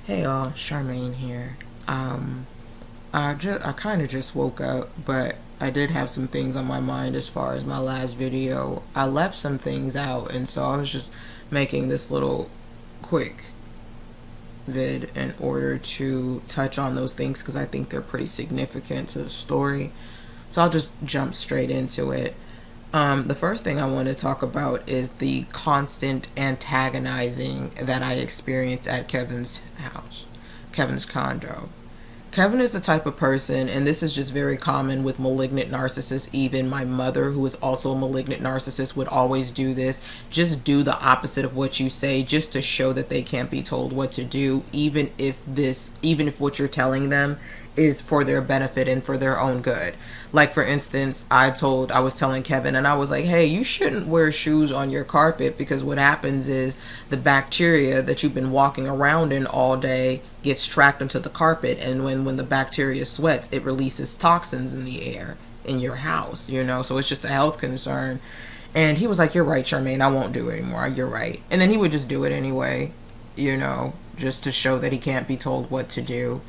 Hey y'all, Charmaine here. I kind of just woke up, but I did have some things on my mind as far as my last video. I left some things out, and so I was just making this little quick vid in order to touch on those things because I think they're pretty significant to the story. So I'll just jump straight into it. The first thing I want to talk about is the constant antagonizing that I experienced at Kevin's house, Kevin's condo. Kevin is the type of person, and this is just very common with malignant narcissists. Even my mother, who is also a malignant narcissist, would always do this. Just do the opposite of what you say, just to show that they can't be told what to do, even if what you're telling them is for their benefit and for their own good. Like, for instance, I was telling Kevin, and I was like, hey, you shouldn't wear shoes on your carpet because what happens is the bacteria that you've been walking around in all day gets tracked onto the carpet, and when the bacteria sweats, it releases toxins in the air in your house, so it's just a health concern. And he was like, you're right, Charmaine, I won't do it anymore, you're right. And then he would just do it anyway, just to show that he can't be told what to do.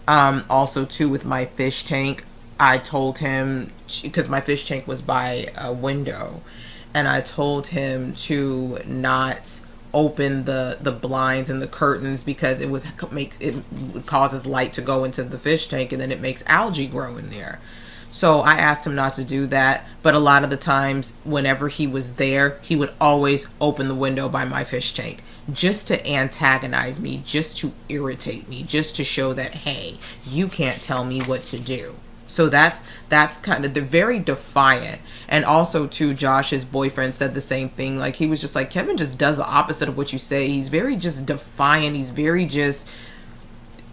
Also, too, with my fish tank, I told him, because my fish tank was by a window, and I told him to not open the blinds and the curtains because it causes light to go into the fish tank, and then it makes algae grow in there. So I asked him not to do that, but a lot of the times whenever he was there, he would always open the window by my fish tank just to antagonize me, just to irritate me, just to show that, hey, you can't tell me what to do. So that's kind of, they're very defiant. And also too, Josh's boyfriend said the same thing. Like, he was just like, Kevin just does the opposite of what you say. He's very just defiant. He's very just,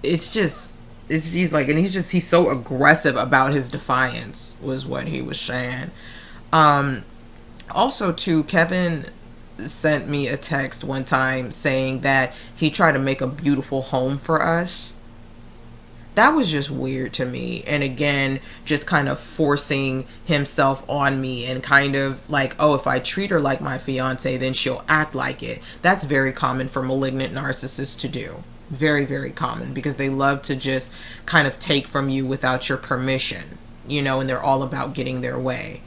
he's like, and he's so aggressive about his defiance, was what he was saying. Also too, Kevin sent me a text one time saying that he tried to make a beautiful home for us. That was just weird to me. And again, just kind of forcing himself on me and kind of like, oh, if I treat her like my fiance, then she'll act like it. That's very common for malignant narcissists to do. Very, very common, because they love to just kind of take from you without your permission, and they're all about getting their way.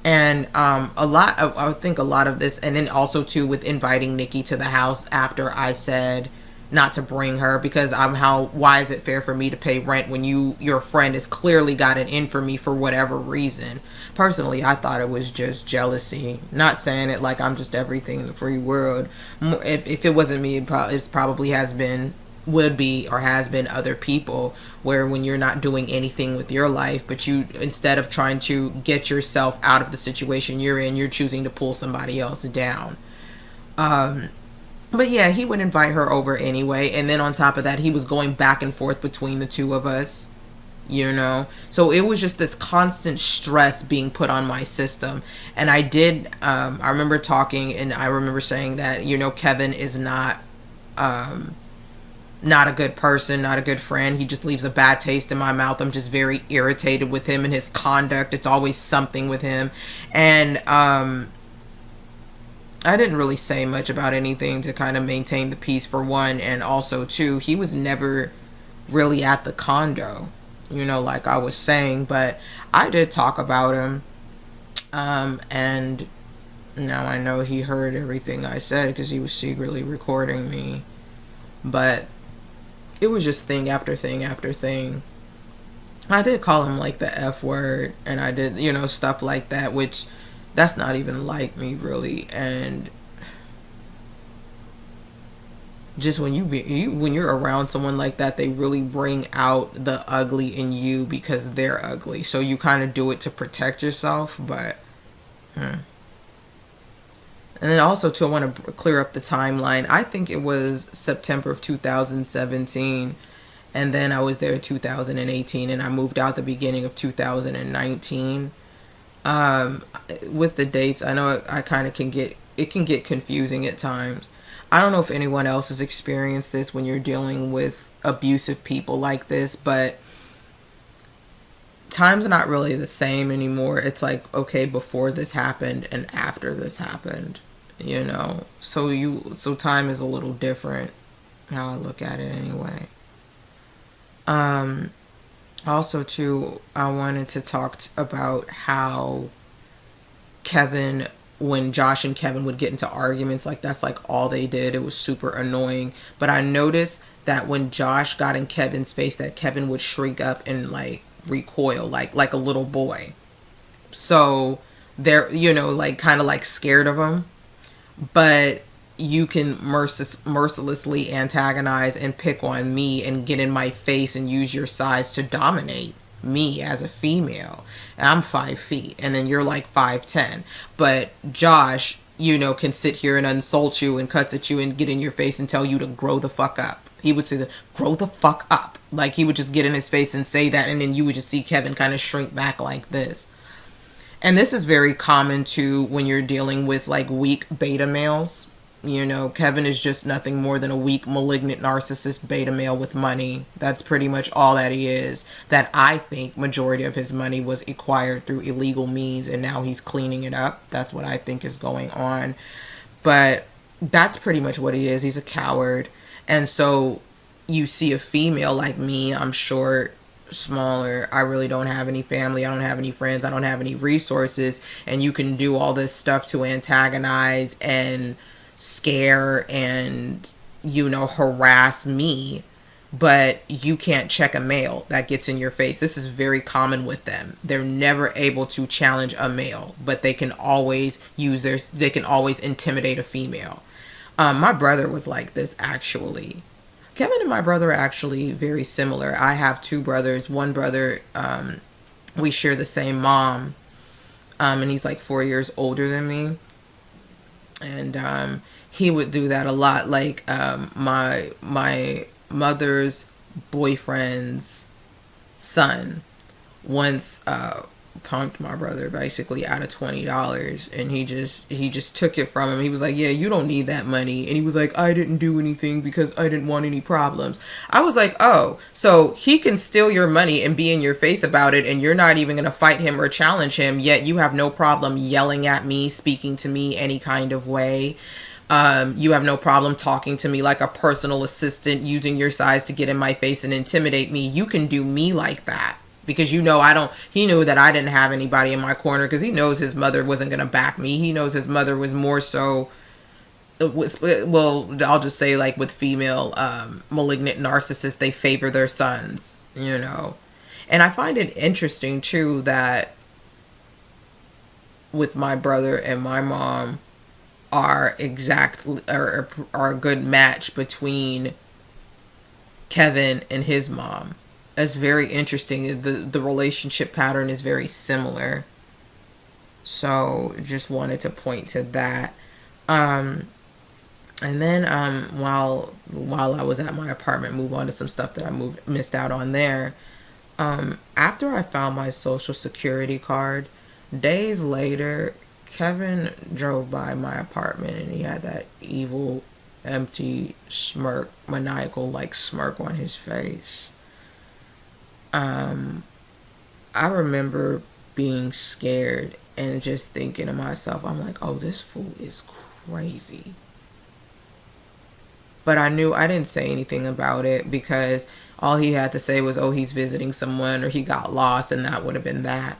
And I would think a lot of this, and then also too with inviting Nikki to the house after I said not to bring her, because why is it fair for me to pay rent when your friend has clearly got it in for me for whatever reason? Personally, I thought it was just jealousy. Not saying it like I'm just everything in the free world. If it wasn't me, it probably would be or has been other people, where when you're not doing anything with your life, but you, instead of trying to get yourself out of the situation you're in, you're choosing to pull somebody else down. But yeah, he would invite her over anyway. And then on top of that, he was going back and forth between the two of us, So it was just this constant stress being put on my system. And I remember talking, and I remember saying that, Kevin is not a good person, not a good friend. He just leaves a bad taste in my mouth. I'm just very irritated with him and his conduct. It's always something with him. And, I didn't really say much about anything to kind of maintain the peace, for one, and also two, he was never really at the condo, like I was saying, but I did talk about him, and now I know he heard everything I said because he was secretly recording me, but it was just thing after thing after thing. I did call him like the F word, and I did, stuff like that, which that's not even like me, really. And just when when you're around someone like that, they really bring out the ugly in you because they're ugly. So you kind of do it to protect yourself. But and then also too, I want to clear up the timeline. I think it was September of 2017, and then I was there 2018, and I moved out the beginning of 2019. With the dates, I know I kind of can get confusing at times. I don't know if anyone else has experienced this when you're dealing with abusive people like this, but time's not really the same anymore. It's like, okay, before this happened and after this happened, so time is a little different. how I look at it anyway. Also, too, I wanted to talk about how Kevin, when Josh and Kevin would get into arguments, like that's like all they did. It was super annoying. But I noticed that when Josh got in Kevin's face, that Kevin would shriek up and like recoil, like a little boy. So they're, like kind of like scared of him. But you can mercilessly antagonize and pick on me and get in my face and use your size to dominate me as a female. And I'm 5 feet, and then you're like 5'10". But Josh, can sit here and insult you and cuss at you and get in your face and tell you to grow the fuck up. He would say, grow the fuck up. Like, he would just get in his face and say that, and then you would just see Kevin kind of shrink back like this. And this is very common too when you're dealing with like weak beta males. Kevin is just nothing more than a weak, malignant, narcissist beta male with money. That's pretty much all that he is. That I think majority of his money was acquired through illegal means, and now he's cleaning it up. That's what I think is going on. But that's pretty much what he is. He's a coward. And so you see a female like me, I'm short, smaller, I really don't have any family, I don't have any friends, I don't have any resources, and you can do all this stuff to antagonize and scare and harass me, but you can't check a male that gets in your face. This is very common with them. They're never able to challenge a male, but they can always intimidate a female. My brother was like this, actually. Kevin and my brother are actually very similar. I have two brothers. One brother, we share the same mom, and he's like 4 years older than me. And he would do that a lot. Like my mother's boyfriend's son once punked my brother basically out of $20, and he just took it from him. He was like, yeah, you don't need that money. And he was like, I didn't do anything because I didn't want any problems. I was like, oh, so he can steal your money and be in your face about it, and you're not even going to fight him or challenge him, yet you have no problem yelling at me, speaking to me any kind of way. You have no problem talking to me like a personal assistant, using your size to get in my face and intimidate me. You can do me like that. Because he knew that I didn't have anybody in my corner, because he knows his mother wasn't going to back me. He knows his mother was more so, I'll just say, like with female malignant narcissists, they favor their sons, And I find it interesting too that with my brother and my mom are a good match between Kevin and his mom. That's very interesting. The relationship pattern is very similar. So just wanted to point to that. And then while I was at my apartment, move on to some stuff that I missed out on there. After I found my social security card, days later, Kevin drove by my apartment, and he had that evil, empty smirk, maniacal like smirk on his face. I remember being scared and just thinking to myself, I'm like, oh, this fool is crazy. But I knew I didn't say anything about it, because all he had to say was, oh, he's visiting someone, or he got lost, and that would have been that.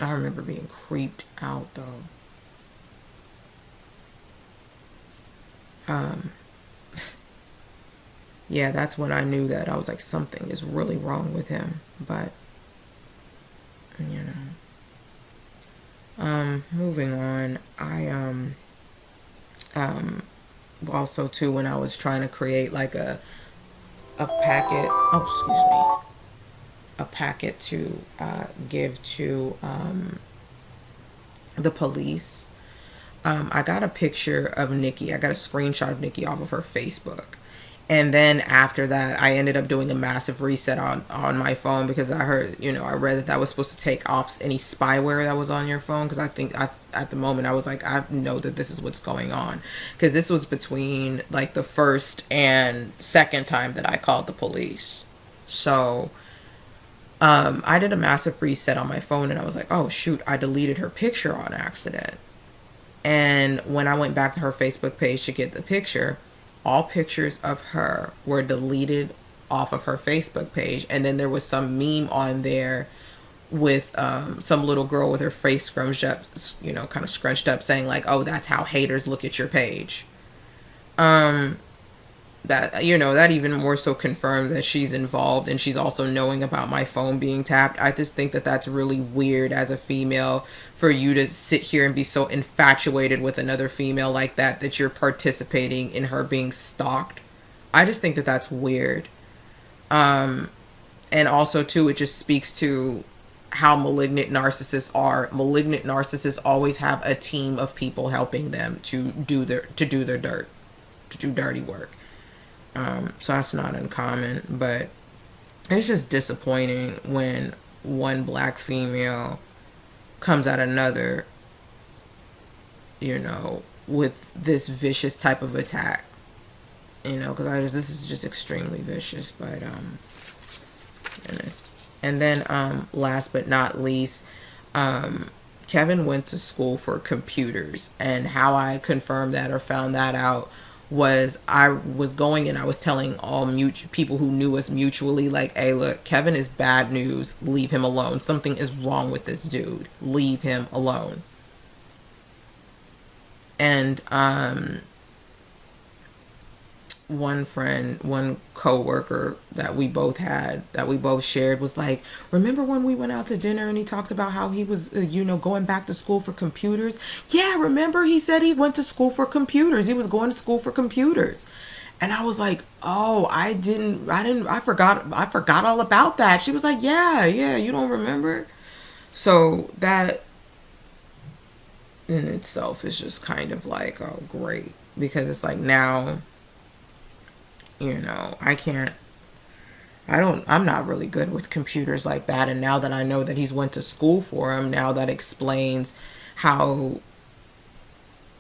I remember being creeped out, though. Yeah, that's when I knew that I was like, something is really wrong with him. But, moving on, I, also too, when I was trying to create like a packet, a packet to, give to, the police, I got a picture of Nikki. I got a screenshot of Nikki off of her Facebook. And then after that, I ended up doing a massive reset on my phone, because I heard, I read that was supposed to take off any spyware that was on your phone. Because I think at the moment I was like, I know that this is what's going on. Because this was between like the first and second time that I called the police. So I did a massive reset on my phone, and I was like, oh shoot, I deleted her picture on accident. And when I went back to her Facebook page to get the picture, all pictures of her were deleted off of her Facebook page, and then there was some meme on there with some little girl with her face scrunched up, kind of scrunched up, saying like, "Oh, that's how haters look at your page." That, that even more so confirmed that she's involved, and she's also knowing about my phone being tapped. I just think that that's really weird as a female, for you to sit here and be so infatuated with another female like that, that you're participating in her being stalked. I just think that that's weird. And also too, it just speaks to how malignant narcissists are. Malignant narcissists always have a team of people helping them to do their dirt, to do dirty work. So that's not uncommon, but it's just disappointing when one black female comes at another, with this vicious type of attack. Because this is just extremely vicious. But goodness. And then last but not least, Kevin went to school for computers, and how I confirmed that or found that out was I was going and I was telling all people who knew us mutually, like, hey, look, Kevin is bad news. Leave him alone. Something is wrong with this dude. Leave him alone. And one coworker that we both shared was like, remember when we went out to dinner and he talked about how he was, going back to school for computers? Yeah, remember he said he went to school for computers. He was going to school for computers. And I was like, oh, I forgot all about that. She was like, yeah, you don't remember? So that in itself is just kind of like, oh, great. Because it's like, now, I'm not really good with computers like that. And now that I know that he's went to school for him, now that explains how,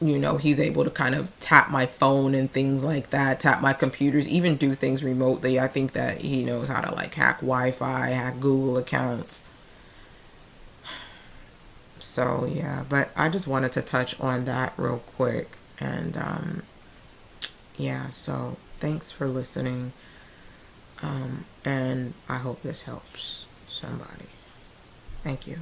he's able to kind of tap my phone and things like that, tap my computers, even do things remotely. I think that he knows how to like hack Wi-Fi, hack Google accounts. So yeah, but I just wanted to touch on that real quick. And yeah, so thanks for listening. And I hope this helps somebody. Thank you.